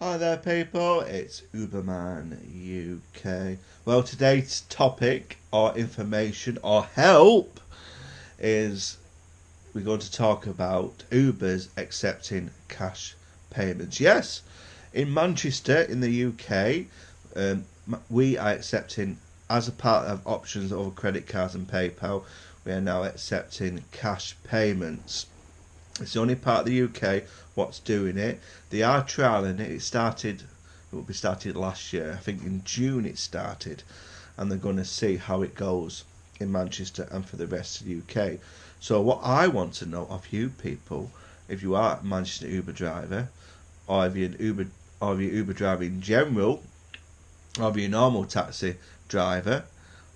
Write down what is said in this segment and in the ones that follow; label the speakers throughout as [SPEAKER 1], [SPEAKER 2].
[SPEAKER 1] Hi there people, it's Uberman UK. Well, today's topic or information or help is we're going to talk about Ubers accepting cash payments. Yes, in Manchester in the UK, we are accepting, as a part of options over credit cards and PayPal, we are now accepting cash payments. It's the only part of the UK what's doing it. They are trialling it. It will be started last year. I think in June it started, and they're going to see how it goes in Manchester and for the rest of the UK. So what I want to know of you people, if you are a Manchester Uber driver, or if you're Uber driver in general, or if you're a normal taxi driver,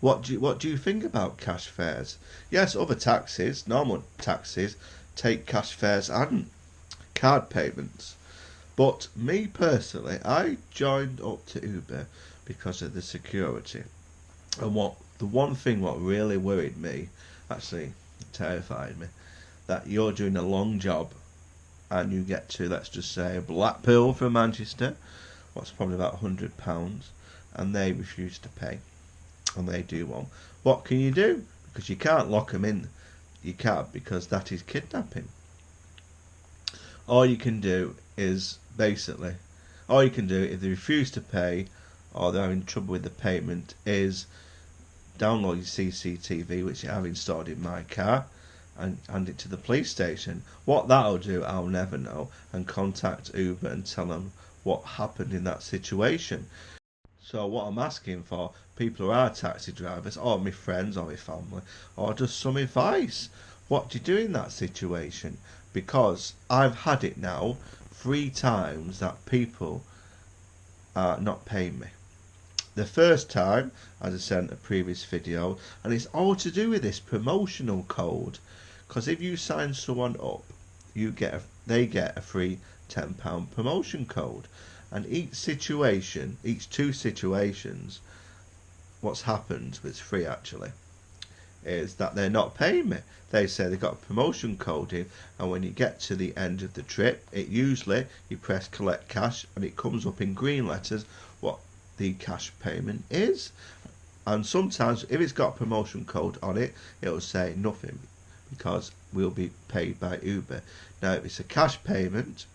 [SPEAKER 1] what do you think about cash fares? Yes, other taxis, normal taxis, take cash fares and card payments. But me personally, I joined up to Uber because of the security. And the one thing what really worried me, actually terrified me, that you're doing a long job and you get to, let's just say, Blackpool from Manchester, what's probably about £100, and they refuse to pay, and they do one. What can you do? Because you can't lock them in. You can't, because that is kidnapping. All you can do is if they refuse to pay or they're having trouble with the payment, is download your CCTV, which I have installed in my car, and hand it to the police station. What that'll do, I'll never know, and contact Uber and tell them what happened in that situation. So what I'm asking for, people who are taxi drivers, or my friends, or my family, or just some advice. What do you do in that situation? Because I've had it now 3 times that people are not paying me. The first time, as I said in a previous video, and it's all to do with this promotional code. Because if you sign someone up, they get a free £10 promotion code. And each 2 situations, what's happened, it's free actually, is that they're not paying me. They say they've got a promotion code in, and when you get to the end of the trip, you press collect cash, and it comes up in green letters what the cash payment is. And sometimes if it's got a promotion code on it, it'll say nothing, because we'll be paid by Uber. Now if it's a cash payment,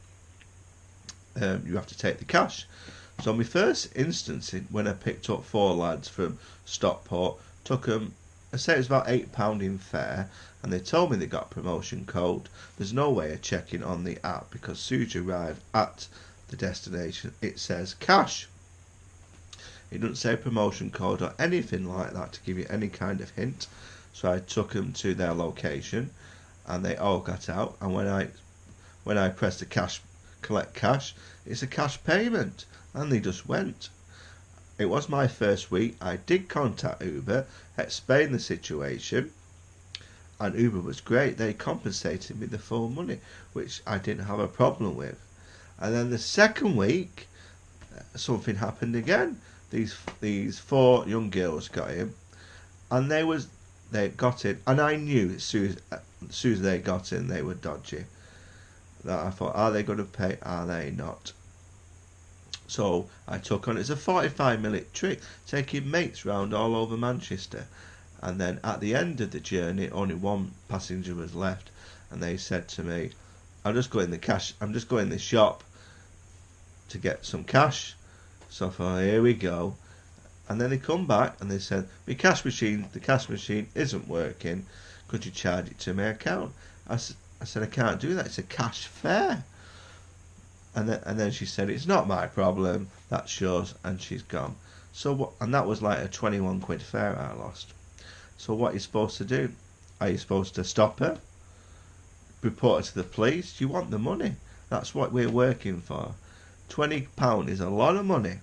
[SPEAKER 1] you have to take the cash. So my first instance, when I picked up 4 lads from Stockport, took them, I say it was about £8 in fare, and they told me they got a promotion code. There's no way of checking on the app, because as soon as you arrive at the destination, it says cash. It doesn't say promotion code or anything like that to give you any kind of hint. So I took them to their location, and they all got out. And when I pressed the cash, collect cash, it's a cash payment, and they just went. It was my first week. I did contact Uber, explain the situation, and Uber was great. They compensated me the full money, which I didn't have a problem with. And then the second week, something happened again. These 4 young girls got in, and they got in, and I knew as soon as they got in, they were dodgy. That I thought, are they going to pay? Are they not? So I took on, it's a 45-minute trip, taking mates round all over Manchester. And then at the end of the journey, only 1 passenger was left, and they said to me, I'm just going in the shop to get some cash. So I thought, here we go. And then they come back and they said, the cash machine isn't working. Could you charge it to my account? I said, I can't do that. It's a cash fare. And then she said, it's not my problem. That's yours. And she's gone. And that was like a 21 quid fare I lost. So what are you supposed to do? Are you supposed to stop her? Report her to the police? Do you want the money? That's what we're working for. £20 is a lot of money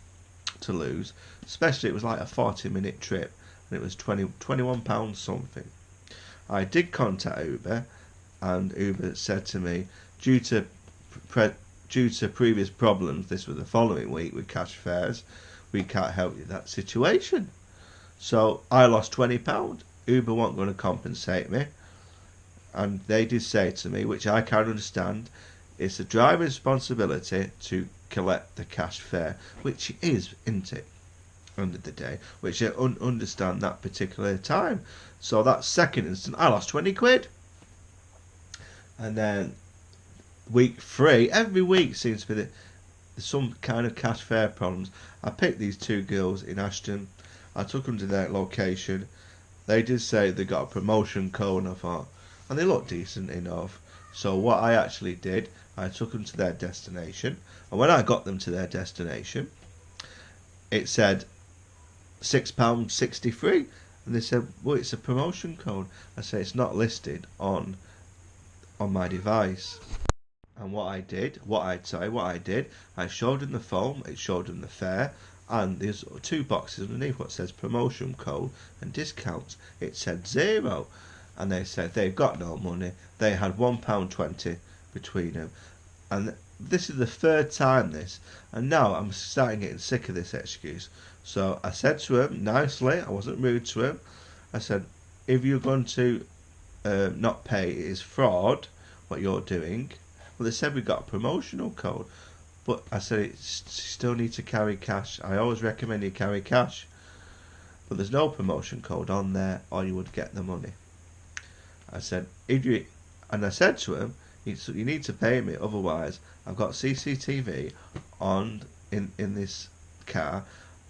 [SPEAKER 1] to lose. Especially it was like a 40-minute trip. And it was £21 something. I did contact Uber, and Uber said to me, due to previous problems, this was the following week with cash fares, we can't help you in that situation. So I lost £20. Uber weren't going to compensate me, and they did say to me, which I can understand, It's the driver's responsibility to collect the cash fare, which it is, isn't it? End of the day, which I understand that particular time. So that second instant, I lost 20 quid. And then week 3, every week seems to be some kind of cash fare problems. I picked these 2 girls in Ashton. I took them to their location. They did say they got a promotion code, and I thought, and they looked decent enough. So what I actually did, I took them to their destination. And when I got them to their destination, it said £6.63. And they said, well, it's a promotion code. I said, it's not listed on my device. And what I did, I showed them the phone, it showed them the fare, and there's 2 boxes underneath what says promotion code and discounts. It said 0, and they said they've got no money. They had £1.20 between them, and this is the 3rd time this, and now I'm starting getting sick of this excuse. So I said to him nicely, I wasn't rude to him. I said, if you're going to not pay, it is fraud what you're doing. Well, they said we got a promotional code, but I said you still need to carry cash. I always recommend you carry cash, but there's no promotion code on there, or you would get the money. I said, I said to him, you need to pay me, otherwise I've got CCTV on in this car.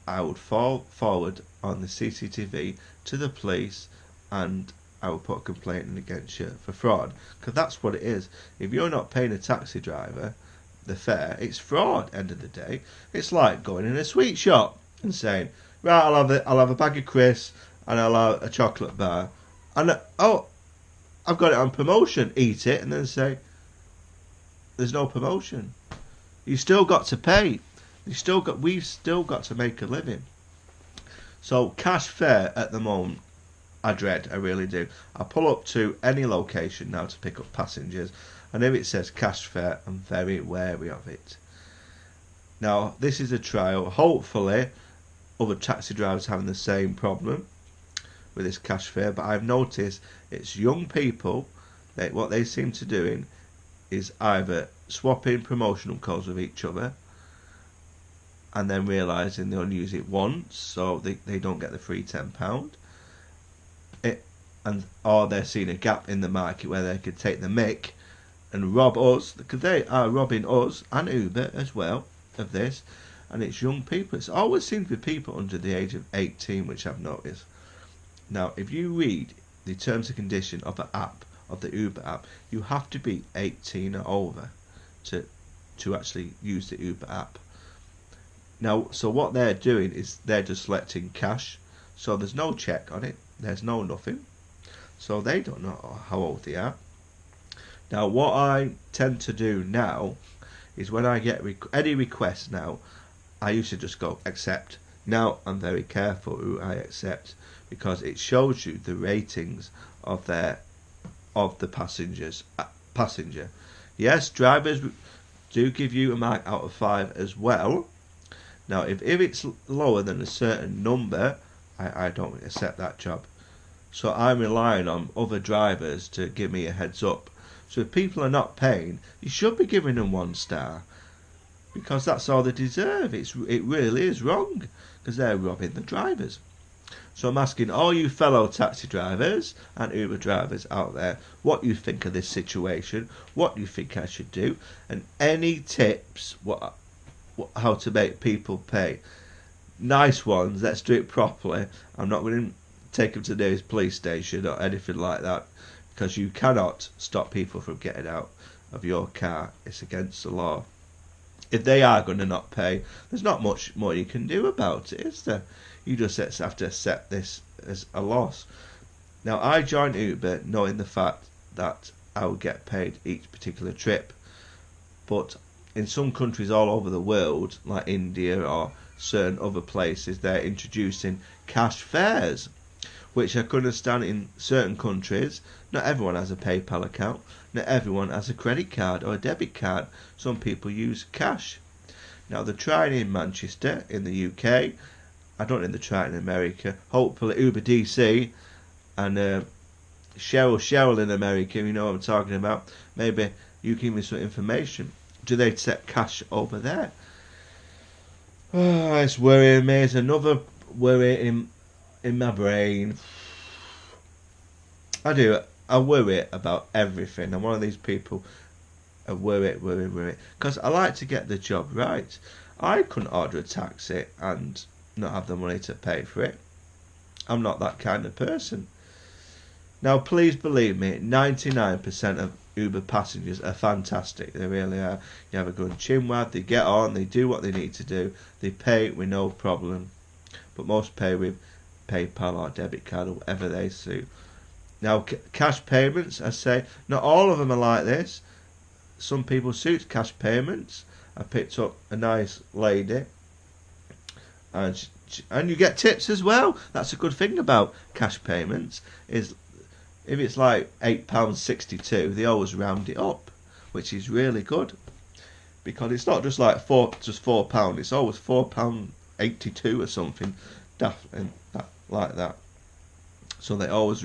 [SPEAKER 1] I would forward on the CCTV to the police, and I will put a complaint in against you for fraud, because that's what it is. If you're not paying a taxi driver the fare, it's fraud. End of the day, it's like going in a sweet shop and saying, right, I'll have a bag of crisps and I'll have a chocolate bar, and I've got it on promotion. Eat it, and then say there's no promotion. You still got to pay. We've still got to make a living. So cash fare at the moment, I dread, I really do. I pull up to any location now to pick up passengers, and if it says cash fare, I'm very wary of it. Now, this is a trial. Hopefully, other taxi drivers having the same problem with this cash fare, but I've noticed it's young people, what they seem to doing is either swapping promotional codes with each other, and then realising they only use it once, so they don't get the free £10. Or they're seeing a gap in the market where they could take the mick and rob us, because they are robbing us and Uber as well of this. And it's young people. It's always seems to be people under the age of 18, which I've noticed. Now, if you read the terms and conditions of the Uber app, you have to be 18 or over to actually use the Uber app. Now, so what they're doing is they're just selecting cash, so there's no check on it, there's no nothing, so they don't know how old they are. Now, what I tend to do now is when I get any requests now, I used to just go accept. Now I'm very careful who I accept, because it shows you the ratings of the passenger. Yes, drivers do give you a mark out of 5 as well. Now, if it's lower than a certain number, I don't accept that job. So I'm relying on other drivers to give me a heads up. So if people are not paying, you should be giving them 1 star, because that's all they deserve. It really is wrong, because they're robbing the drivers. So I'm asking all you fellow taxi drivers and Uber drivers out there what you think of this situation, what you think I should do, and any tips how to make people pay. Nice ones, let's do it properly. I'm not going to take them to the nearest police station or anything like that, because you cannot stop people from getting out of your car. It's against the law. If they are going to not pay, there's not much more you can do about it, is there? You just have to accept this as a loss. Now, I joined Uber knowing the fact that I would get paid each particular trip, but in some countries all over the world, like India or certain other places, they're introducing cash fares, which I can understand in certain countries. Not everyone has a PayPal account, not everyone has a credit card or a debit card. Some people use cash. Now, they're trying in Manchester in the UK. I don't think they're trying in America. Hopefully Uber DC and Cheryl in America, you know what I'm talking about. Maybe You give me some information. Do they accept cash over there? Oh, it's worrying me. It's another worry in my brain. I worry about everything. I'm one of these people. I worry. Because I like to get the job right. I couldn't order a taxi and not have the money to pay for it. I'm not that kind of person. Now, please believe me, 99% of Uber passengers are fantastic. They really are. You have a good chinwag, they get on, they do what they need to do, they pay with no problem. But most pay with PayPal or debit card or whatever they suit. Now, cash payments, I say, not all of them are like this. Some people suit cash payments. I picked up a nice lady, and you get tips as well. That's a good thing about cash payments, is if it's like £8.62, they always round it up, which is really good, because it's not just like £4. It's always £4.82 or something, like that. So they always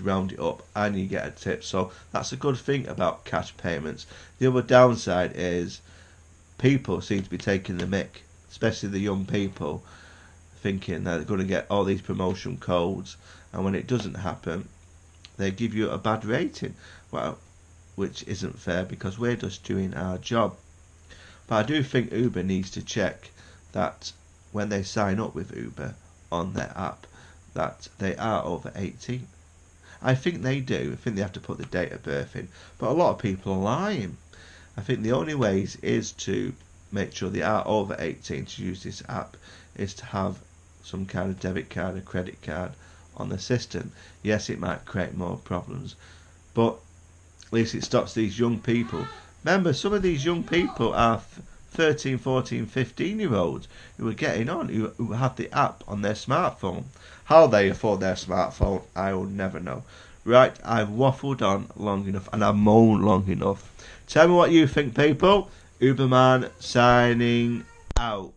[SPEAKER 1] round it up, and you get a tip. So that's a good thing about cash payments. The other downside is people seem to be taking the mick, especially the young people, thinking that they're going to get all these promotion codes, and when it doesn't happen, they give you a bad rating. Well, which isn't fair, because we're just doing our job. But I do think Uber needs to check that when they sign up with Uber on their app, that they are over 18. I think they do. I think they have to put the date of birth in. But a lot of people are lying. I think the only way is to make sure they are over 18 to use this app, is to have some kind of debit card or credit card on the system. Yes, it might create more problems, but at least it stops these young people. Remember, some of these young people are 13, 14, 15-year-olds who are getting on, who have the app on their smartphone. How they afford their smartphone, I will never know. Right, I've waffled on long enough, and I've moaned long enough. Tell me what you think, people. Uberman signing out.